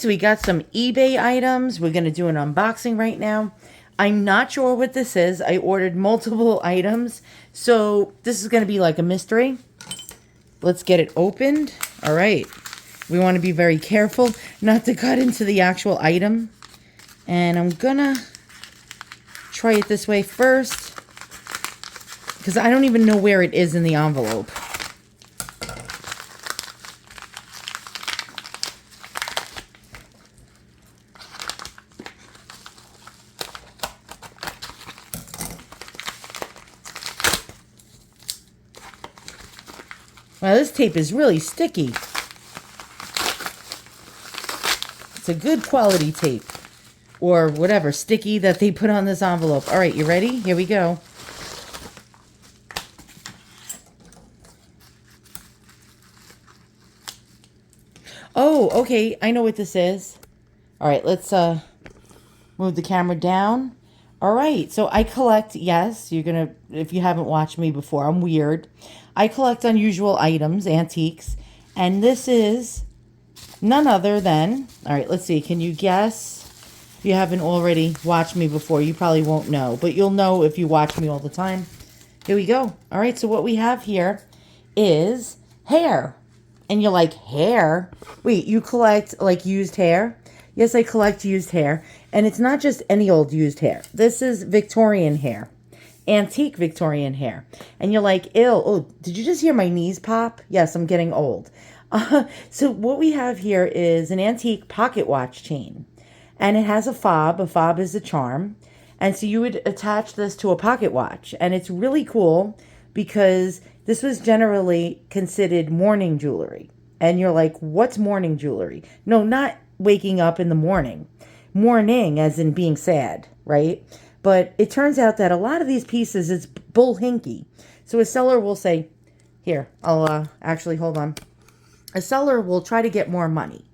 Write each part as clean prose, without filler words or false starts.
so we got some eBay items. We're going to do an unboxing right now. I'm not sure what this is. I ordered multiple items, so this is going to be like a mystery. Let's get it opened. All right. We want to be very careful not to cut into the actual item. And I'm going to try it this way first, because I don't even know where it is in the envelope. Wow, this tape is really sticky. It's a good quality tape. Or whatever, sticky that they put on this envelope. All right, you ready? Here we go. Oh, okay, I know what this is. All right, let's move the camera down. All right, so I collect, yes, you're going to, if you haven't watched me before, I'm weird. I collect unusual items, antiques, and this is none other than, all right, let's see, can you guess? If you haven't already watched me before, you probably won't know, but you'll know if you watch me all the time. Here we go. All right, so what we have here is hair. And you're like, hair? Wait, you collect like used hair? Yes, I collect used hair. And it's not just any old used hair. This is Victorian hair. Antique Victorian hair. And you're like, ew, oh, did you just hear my knees pop? Yes, I'm getting old. So what we have here is an antique pocket watch chain. And it has a fob. A fob is a charm. And so you would attach this to a pocket watch. And it's really cool because this was generally considered morning jewelry. And you're like, what's morning jewelry? No, not waking up in the morning. Mourning as in being sad, right? But it turns out that a lot of these pieces, it's bull hinky. So a seller will say, here, I'll actually, hold on. A seller will try to get more money.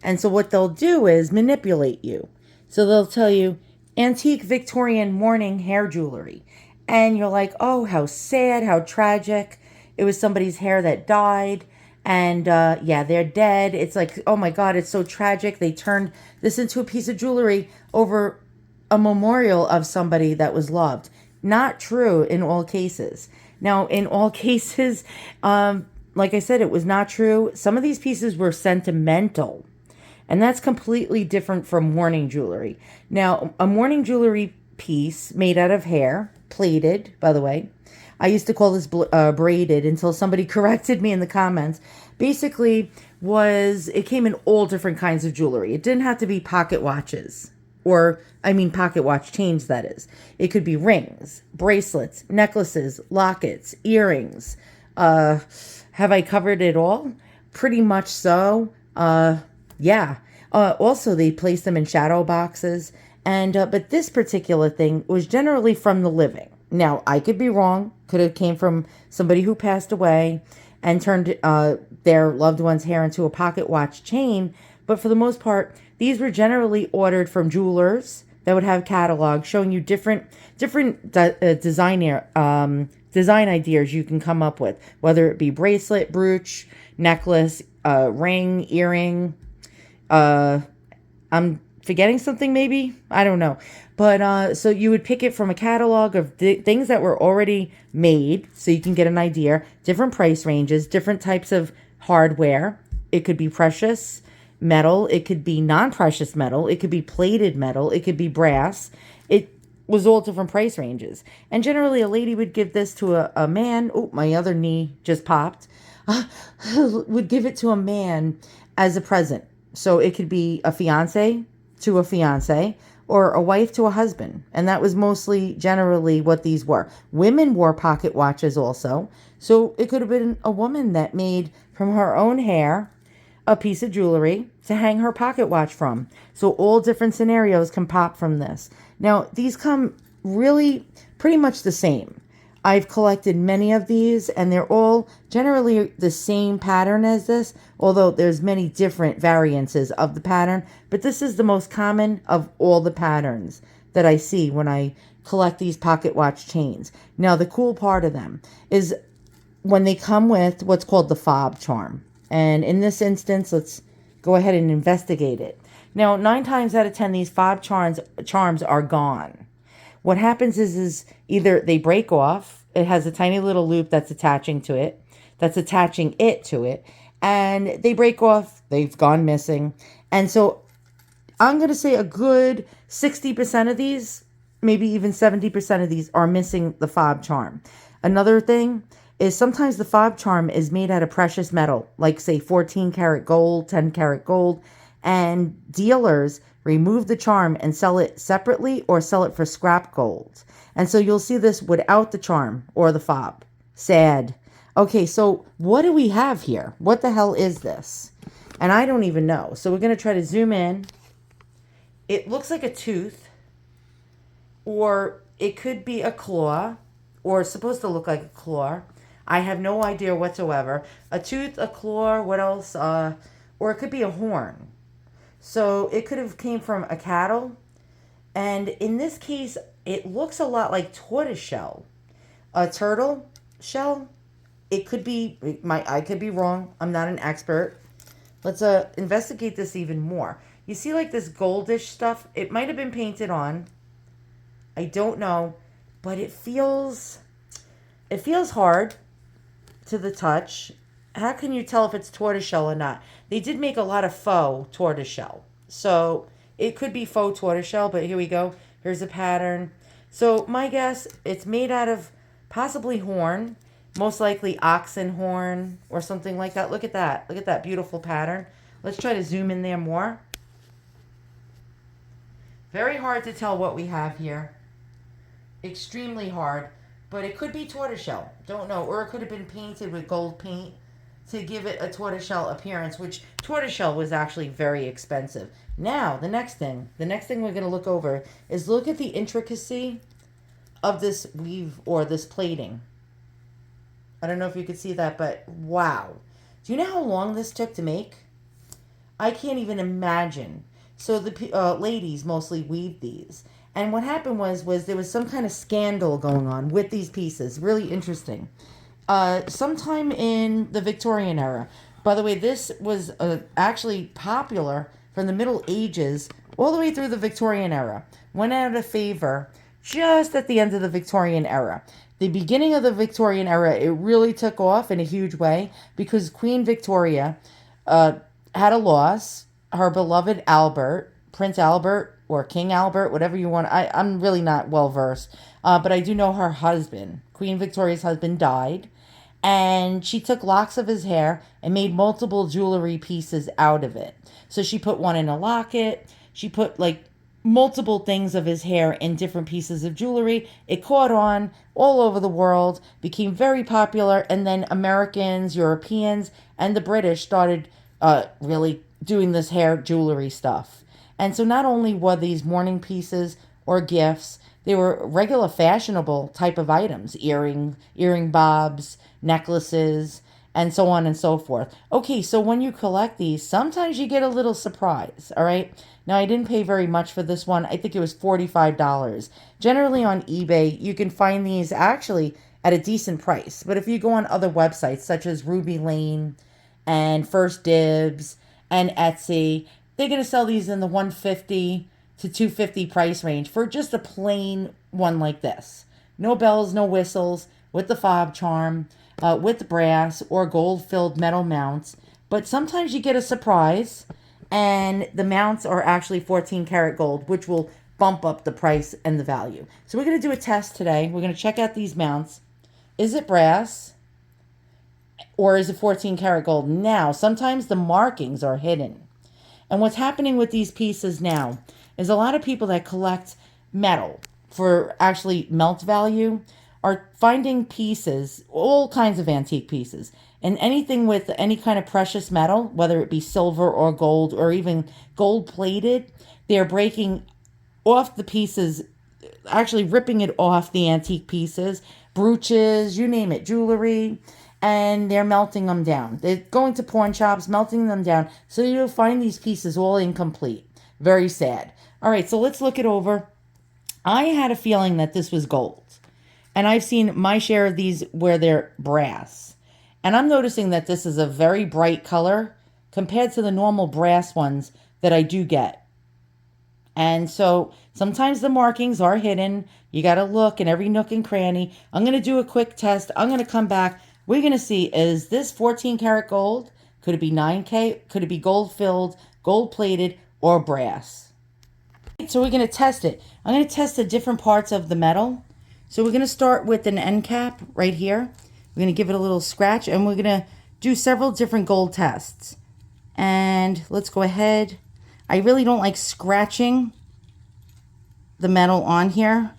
And so what they'll do is manipulate you. So they'll tell you, antique Victorian morning hair jewelry. And you're like, oh, how sad, how tragic. It was somebody's hair that died. And yeah, they're dead. It's like, oh my God, it's so tragic. They turned this into a piece of jewelry over a memorial of somebody that was loved. Not true in all cases. Now, in all cases, like I said, it was not true. Some of these pieces were sentimental. And that's completely different from mourning jewelry. Now, a mourning jewelry piece made out of hair, plaited, by the way. I used to call this braided until somebody corrected me in the comments. Basically, it came in all different kinds of jewelry. It didn't have to be pocket watches. Pocket watch chains, that is. It could be rings, bracelets, necklaces, lockets, earrings. Have I covered it all? Pretty much so. Yeah. Also, they placed them in shadow boxes. But this particular thing was generally from the living. Now, I could be wrong. Could have came from somebody who passed away and turned their loved one's hair into a pocket watch chain. But for the most part, these were generally ordered from jewelers that would have catalogs showing you different design ideas you can come up with, whether it be bracelet, brooch, necklace, ring, earring. I'm forgetting something maybe? I don't know. But so you would pick it from a catalog of things that were already made so you can get an idea. Different price ranges, different types of hardware. It could be precious metal. It could be non-precious metal. It could be plated metal. It could be brass. It was all different price ranges. And generally a lady would give this to a man. Oh, my other knee just popped. Would give it to a man as a present. So it could be a fiance to a fiance or a wife to a husband. And that was mostly generally what these were. Women wore pocket watches also. So it could have been a woman that made from her own hair a piece of jewelry to hang her pocket watch from. So all different scenarios can pop from this. Now, these come really pretty much the same. I've collected many of these, and they're all generally the same pattern as this, although there's many different variances of the pattern. But this is the most common of all the patterns that I see when I collect these pocket watch chains. Now, the cool part of them is when they come with what's called the fob charm. And in this instance, let's go ahead and investigate it. Now, 9 times out of 10, these fob charms are gone. What happens is either they break off. It has a tiny little loop that's attaching to it, and they break off. They've gone missing. And so I'm going to say a good 60% of these, maybe even 70% of these, are missing the fob charm. Another thing is sometimes the fob charm is made out of precious metal, like say 14 karat gold, 10 karat gold, and dealers remove the charm and sell it separately or sell it for scrap gold. And so you'll see this without the charm or the fob. Sad. Okay, so what do we have here? What the hell is this? And I don't even know. So we're going to try to zoom in. It looks like a tooth, or it could be a claw, or it's supposed to look like a claw. I have no idea whatsoever. A tooth, a claw, what else? Or it could be a horn. So it could have came from a cattle. And in this case, it looks a lot like tortoise shell. A turtle shell. It could be, I could be wrong. I'm not an expert. Let's investigate this even more. You see like this goldish stuff? It might have been painted on. I don't know. But it feels hard to the touch. How can you tell if it's tortoiseshell or not? They did make a lot of faux tortoiseshell. So it could be faux tortoiseshell, but here we go. Here's a pattern. So my guess, it's made out of possibly horn, most likely oxen horn or something like that. Look at that. Look at that beautiful pattern. Let's try to zoom in there more. Very hard to tell what we have here. Extremely hard. But it could be tortoiseshell. Don't know. Or it could have been painted with gold paint to give it a tortoiseshell appearance, which tortoiseshell was actually very expensive. Now, the next thing we're going to look over is look at the intricacy of this weave or this plating. I don't know if you could see that, but wow. Do you know how long this took to make? I can't even imagine. So the ladies mostly weave these. And what happened was there was some kind of scandal going on with these pieces. Really interesting. Sometime in the Victorian era. By the way, this was actually popular from the Middle Ages all the way through the Victorian era. Went out of favor just at the end of the Victorian era. The beginning of the Victorian era, it really took off in a huge way because Queen Victoria had a loss. Her beloved Albert, Prince Albert, or King Albert, whatever you want. I'm really not well versed. But I do know her husband, Queen Victoria's husband, died. And she took locks of his hair and made multiple jewelry pieces out of it. So she put one in a locket. She put like multiple things of his hair in different pieces of jewelry. It caught on all over the world, became very popular. And then Americans, Europeans, and the British started really doing this hair jewelry stuff. And so not only were these mourning pieces or gifts, they were regular fashionable type of items, earring bobs, necklaces, and so on and so forth. Okay, so when you collect these, sometimes you get a little surprise, all right? Now, I didn't pay very much for this one. I think it was $45. Generally on eBay, you can find these actually at a decent price. But if you go on other websites such as Ruby Lane and First Dibs and Etsy, they're going to sell these in the $150 to $250 price range for just a plain one like this. No bells, no whistles, with the fob charm, with brass or gold-filled metal mounts. But sometimes you get a surprise, and the mounts are actually 14 karat gold, which will bump up the price and the value. So we're going to do a test today. We're going to check out these mounts. Is it brass or is it 14 karat gold? Now, sometimes the markings are hidden. And what's happening with these pieces now is a lot of people that collect metal for actually melt value are finding pieces, all kinds of antique pieces, and anything with any kind of precious metal, whether it be silver or gold or even gold plated, they're breaking off the pieces, actually ripping it off the antique pieces, brooches, you name it, jewelry, and they're melting them down. They're going to pawn shops, melting them down, so you'll find these pieces all incomplete. Very sad. All right, so let's look it over. I had a feeling that this was gold. And I've seen my share of these where they're brass. And I'm noticing that this is a very bright color compared to the normal brass ones that I do get. And so sometimes the markings are hidden. You got to look in every nook and cranny. I'm going to do a quick test. I'm going to come back. We're going to see, is this 14 karat gold? Could it be 9K? Could it be gold filled, gold plated, or brass? So we're going to test it. I'm going to test the different parts of the metal. So we're going to start with an end cap right here. We're going to give it a little scratch, and we're going to do several different gold tests. And let's go ahead. I really don't like scratching the metal on here.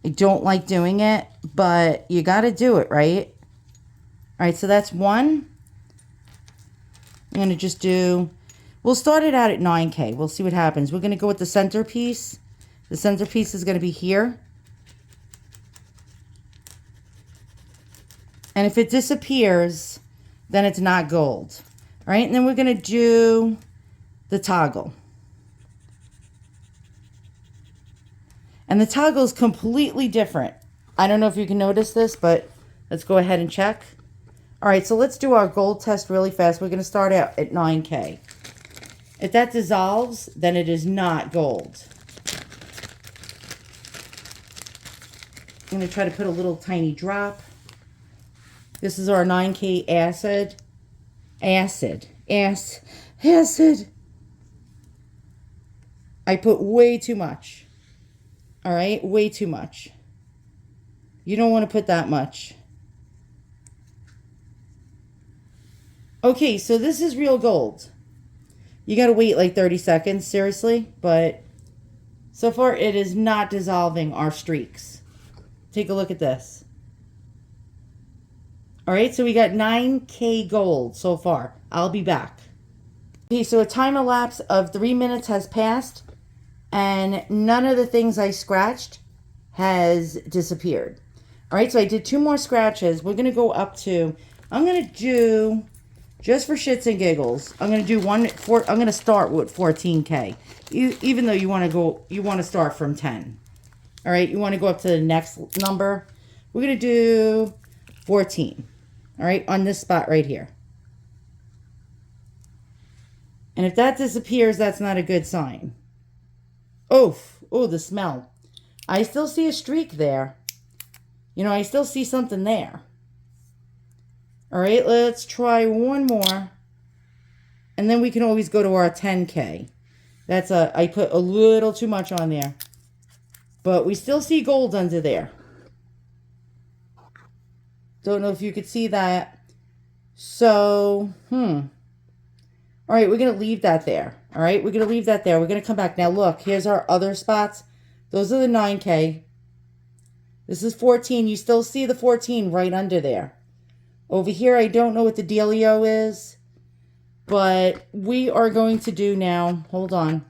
I don't like doing it, but you got to do it, right? All right, so that's one. I'm going to just do, we'll start it out at 9K. We'll see what happens. We're going to go with the centerpiece. The centerpiece is going to be here. And if it disappears, then it's not gold. All right, and then we're going to do the toggle. And the toggle is completely different. I don't know if you can notice this, but let's go ahead and check. All right, so let's do our gold test really fast. We're going to start out at 9K. If that dissolves, then it is not gold. I'm going to try to put a little tiny drop. This is our 9K acid. Acid. I put way too much. All right, way too much. You don't want to put that much. Okay, so this is real gold. You got to wait like 30 seconds, seriously. But so far, it is not dissolving our streaks. Take a look at this. All right, so we got 9K gold so far. I'll be back. Okay, so a time elapse of 3 minutes has passed, and none of the things I scratched has disappeared. All right, so I did 2 more scratches. We're going to go up to, I'm going to do, just for shits and giggles, I'm going to do I'm going to start with 14K. Even though you want to start from 10. All right, you want to go up to the next number. We're going to do 14. All right, on this spot right here. And if that disappears, that's not a good sign. Oh, the smell. I still see a streak there. You know, I still see something there. All right, let's try one more. And then we can always go to our 10K. I put a little too much on there. But we still see gold under there. Don't know if you could see that. So, all right, we're going to leave that there. All right, we're going to leave that there. We're going to come back. Now, look, here's our other spots. Those are the 9K. This is 14. You still see the 14 right under there. Over here, I don't know what the dealio is. But we are going to do now, hold on.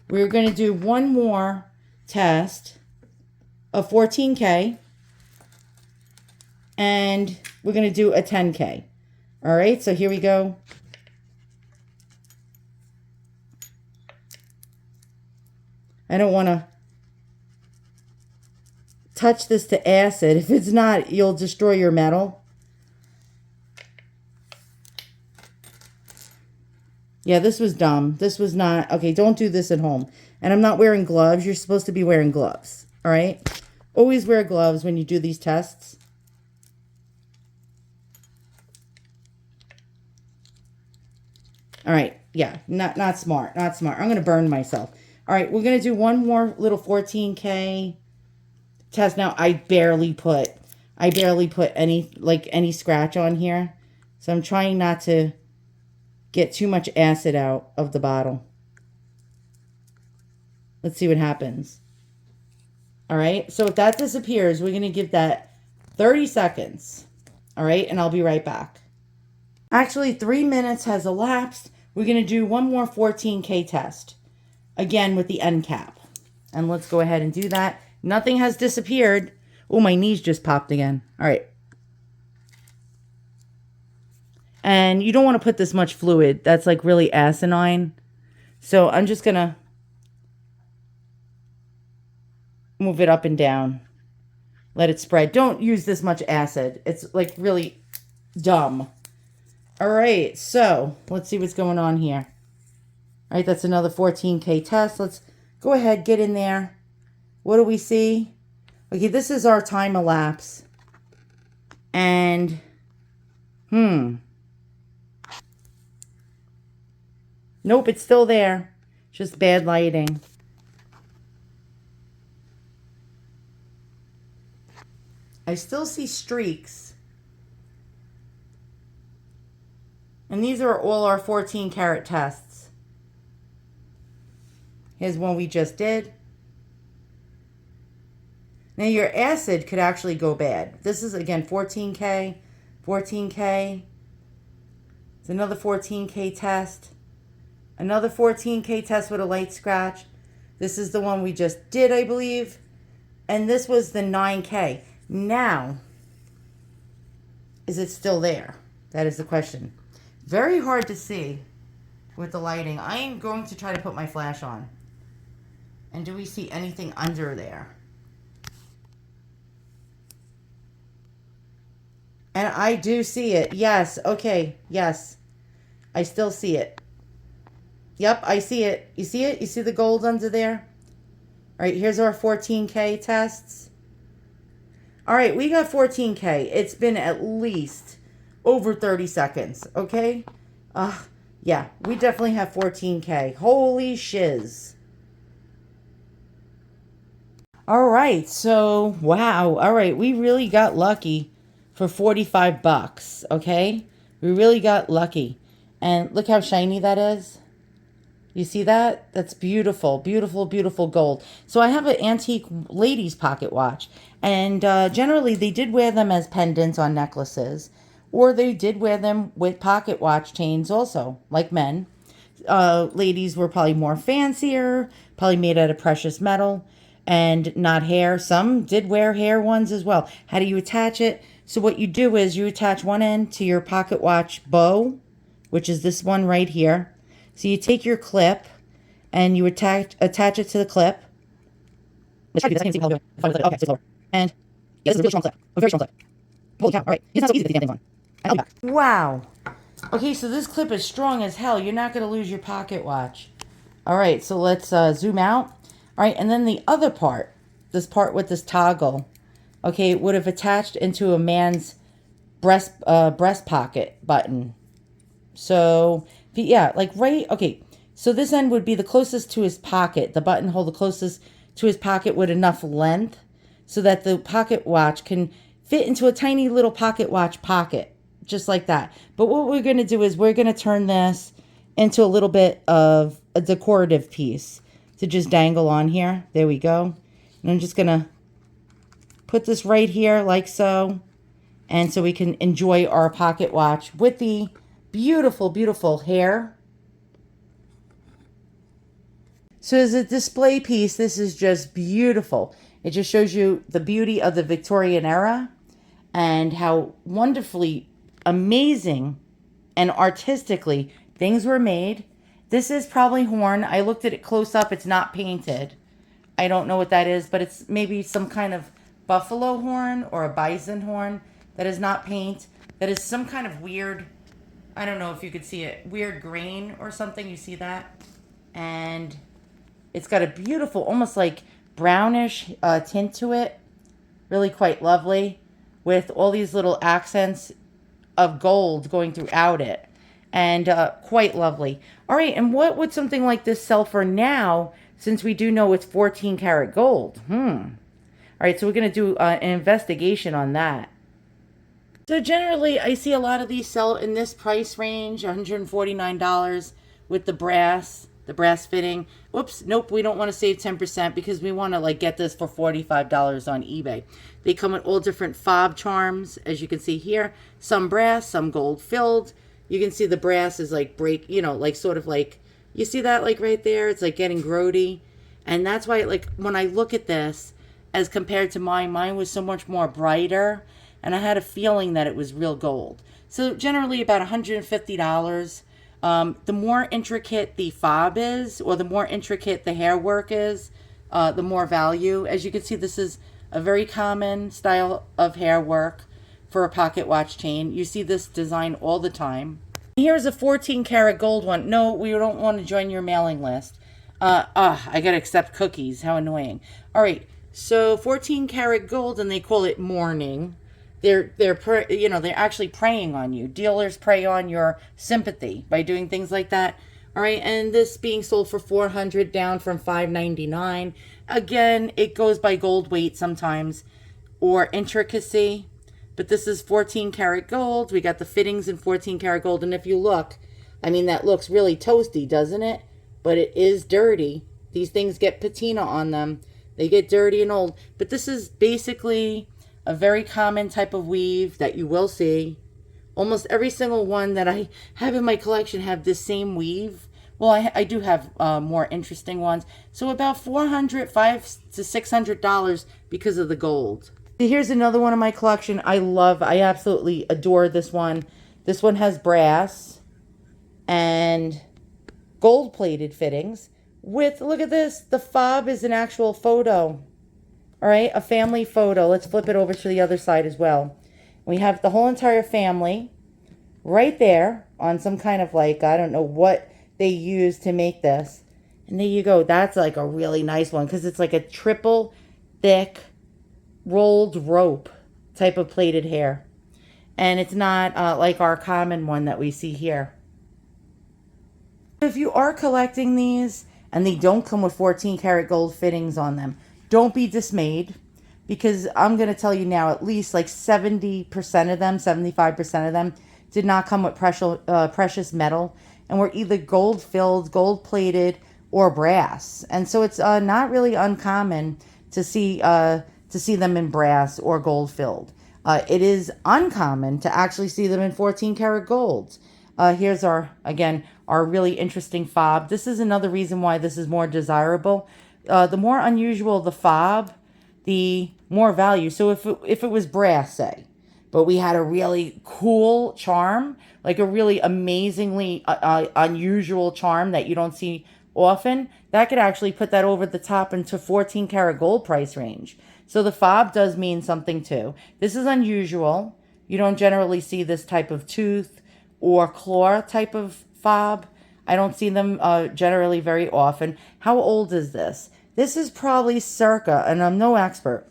We're going to do one more test of 14K. And we're going to do a 10K. All right, so here we go. I don't want to touch this to acid. If it's not, you'll destroy your metal. Yeah, this was dumb. This was not, okay, don't do this at home. And I'm not wearing gloves. You're supposed to be wearing gloves. All right? Always wear gloves when you do these tests. All right, yeah, not smart, not smart. I'm going to burn myself. All right, we're going to do one more little 14K test. Now, I barely put any scratch on here. So I'm trying not to get too much acid out of the bottle. Let's see what happens. All right, so if that disappears, we're going to give that 30 seconds. All right, and I'll be right back. Actually, 3 minutes has elapsed. We're going to do one more 14K test. Again with the end cap. And let's go ahead and do that. Nothing has disappeared. Oh, my knees just popped again. All right. And you don't want to put this much fluid. That's like really asinine. So I'm just going to move it up and down. Let it spread. Don't use this much acid. It's like really dumb. All right, so let's see what's going on here. All right, that's another 14K test. Let's go ahead, get in there. What do we see? Okay, this is our time elapse. And, nope, it's still there. Just bad lighting. I still see streaks. And these are all our 14 karat tests. Here's one we just did. Now your acid could actually go bad. This is again 14K, 14K. It's another 14K test. Another 14K test with a light scratch. This is the one we just did, I believe. And this was the 9K. Now, is it still there? That is the question. Very hard to see with the lighting. I am going to try to put my flash on. And do we see anything under there? And I do see it. Yes. Okay. Yes. I still see it. Yep, I see it. You see it? You see the gold under there? All right, here's our 14K tests. All right, we got 14K. It's been at least over 30 seconds, okay? Yeah, we definitely have 14K. Holy shiz. All right, so, wow. All right, we really got lucky for 45 bucks, okay? We really got lucky. And look how shiny that is. You see that? That's beautiful, beautiful, beautiful gold. So I have an antique ladies pocket watch. And generally, they did wear them as pendants on necklaces. Or they did wear them with pocket watch chains also, like men. Ladies were probably more fancier, probably made out of precious metal and not hair. Some did wear hair ones as well. How do you attach it? So what you do is you attach one end to your pocket watch bow, which is this one right here. So you take your clip and you attach it to the clip. Let's try to do this. I can't see how to do it. Okay, so it's lower. And yeah, this is a really strong clip. A very strong clip. Holy cow. All right. It's not so easy to put these damn things on. I'll be back. Wow. Okay, so this clip is strong as hell. You're not going to lose your pocket watch. All right, so let's zoom out. All right, and then the other part, this part with this toggle, okay, would have attached into a man's breast pocket button. So, yeah, like right, okay, so this end would be the closest to his pocket, the buttonhole the closest to his pocket with enough length so that the pocket watch can fit into a tiny little pocket watch pocket, just like that. But what we're going to do is we're going to turn this into a little bit of a decorative piece to just dangle on here. There we go. And I'm just going to put this right here like so. And so we can enjoy our pocket watch with the beautiful, beautiful hair. So as a display piece, this is just beautiful. It just shows you the beauty of the Victorian era and how wonderfully amazing and artistically things were made. This is probably horn. I looked at it close up. It's not painted. I don't know what that is, but it's maybe some kind of buffalo horn or a bison horn that is not paint. That is some kind of weird, I don't know if you could see it, weird grain or something. You see that? And it's got a beautiful, almost like brownish tint to it. Really quite lovely with all these little accents of gold going throughout it. And quite lovely. All right, and what would something like this sell for now, since we do know it's 14 karat gold? All right, so we're going to do an investigation on that. So generally, I see a lot of these sell in this price range, $149 with the brass fitting. Whoops, nope, we don't want to save 10% because we want to like get this for $45 on eBay. They come in all different fob charms, as you can see here. Some brass, some gold filled. You can see the brass is like like sort of like, you see that like right there? It's like getting grody. And that's why like when I look at this as compared to mine was so much more brighter. And I had a feeling that it was real gold. So generally about $150. The more intricate the fob is, or the more intricate the hair work is, the more value. As you can see, this is a very common style of hair work for a pocket watch chain. You see this design all the time. Here's a 14 karat gold one. No, we don't want to join your mailing list. I gotta accept cookies. How annoying. All right, so 14 karat gold, and they call it mourning. They're actually preying on you. Dealers prey on your sympathy by doing things like that. All right, and this being sold for $400, down from $599. Again, it goes by gold weight sometimes, or intricacy. But this is 14 karat gold. We got the fittings in 14 karat gold. And if you look, I mean, that looks really toasty, doesn't it? But it is dirty. These things get patina on them. They get dirty and old. But this is basically a very common type of weave that you will see. Almost every single one that I have in my collection have this same weave. Well, I do have more interesting ones. So about $500 to $600 because of the gold. Here's another one in my collection I absolutely adore this one. This one has brass and gold-plated fittings with, look at this, the fob is an actual photo. All right, a family photo. Let's flip it over to the other side as well. We have the whole entire family right there on some kind of, like, I don't know what they use to make this. And there you go. That's like a really nice one because it's like a triple thick rolled rope type of plaited hair, and it's not like our common one that we see here. If you are collecting these and they don't come with 14 karat gold fittings on them, don't be dismayed, because I'm going to tell you now, at least like 70% of them, 75% of them did not come with precious metal and were either gold filled, gold plated, or brass. And so it's not really uncommon to see them in brass or gold filled. It is uncommon to actually see them in 14 karat gold. Here's our really interesting fob. This is another reason why this is more desirable. The more unusual the fob, the more value. So if it was brass, say, but we had a really cool charm, like a really amazingly unusual charm that you don't see often, that could actually put that over the top into 14 karat gold price range. So the fob does mean something too. This is unusual. You don't generally see this type of tooth or claw type of fob. I don't see them generally very often. How old is this? This is probably circa, and I'm no expert,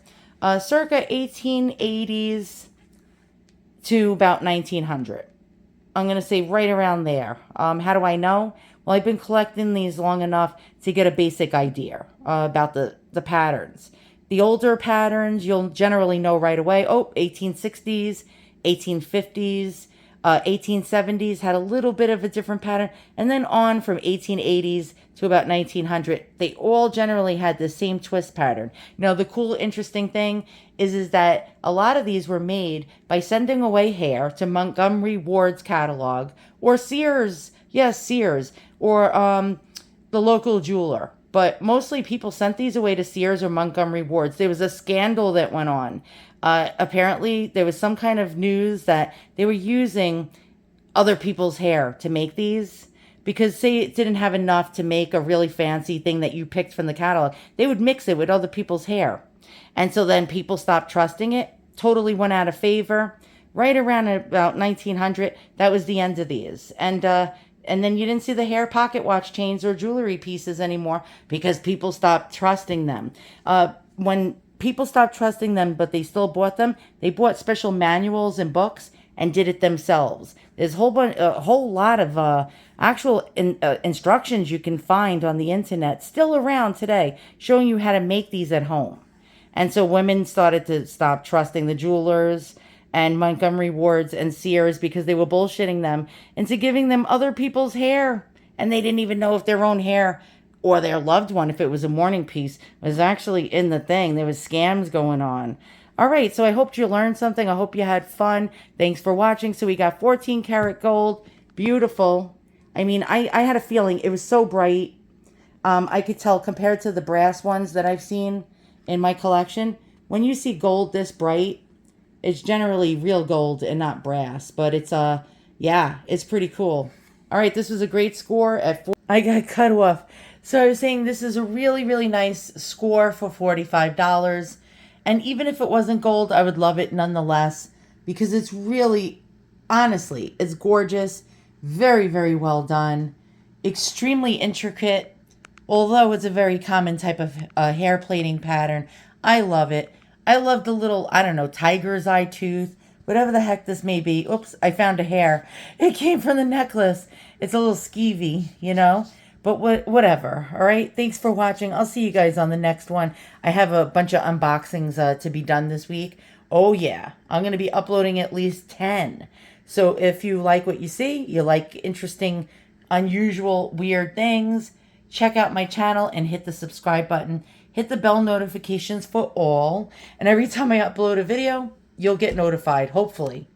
circa 1880s to about 1900. I'm going to say right around there. How do I know? Well, I've been collecting these long enough to get a basic idea about the patterns. The older patterns, you'll generally know right away. 1860s, 1850s, 1870s had a little bit of a different pattern. And then on from 1880s to about 1900, they all generally had the same twist pattern. Now, the cool, interesting thing is that a lot of these were made by sending away hair to Montgomery Ward's catalog or Sears. Yes, Sears. Or the local jeweler. But mostly people sent these away to Sears or Montgomery Ward's. There was a scandal that went on. Apparently, there was some kind of news that they were using other people's hair to make these. Because say it didn't have enough to make a really fancy thing that you picked from the catalog, they would mix it with other people's hair. And so then people stopped trusting it, totally went out of favor. Right around about 1900, that was the end of these. And then you didn't see the hair pocket watch chains or jewelry pieces anymore because people stopped trusting them. When people stopped trusting them, but they still bought them, they bought special manuals and books and did it themselves. There's a whole lot of actual instructions you can find on the internet still around today showing you how to make these at home. And so women started to stop trusting the jewelers and Montgomery Ward's and Sears because they were bullshitting them into giving them other people's hair. And they didn't even know if their own hair or their loved one, if it was a mourning piece, was actually in the thing. There was scams going on. All right, so I hope you learned something. I hope you had fun. Thanks for watching. So we got 14 karat gold. Beautiful. I mean, I had a feeling it was so bright. I could tell compared to the brass ones that I've seen in my collection. When you see gold this bright, it's generally real gold and not brass, but it's it's pretty cool. All right, this was a great score at 4. I got cut off. So I was saying this is a really, really nice score for $45. And even if it wasn't gold, I would love it nonetheless because it's really, honestly, it's gorgeous. Very, very well done. Extremely intricate. Although it's a very common type of hair plaiting pattern, I love it. I love the little, I don't know, tiger's eye tooth, whatever the heck this may be. Oops, I found a hair. It came from the necklace. It's a little skeevy, you know? But whatever, all right? Thanks for watching. I'll see you guys on the next one. I have a bunch of unboxings to be done this week. Oh, yeah. I'm going to be uploading at least 10. So if you like what you see, you like interesting, unusual, weird things, check out my channel and hit the subscribe button. Hit the bell notifications for all. And every time I upload a video, you'll get notified, hopefully.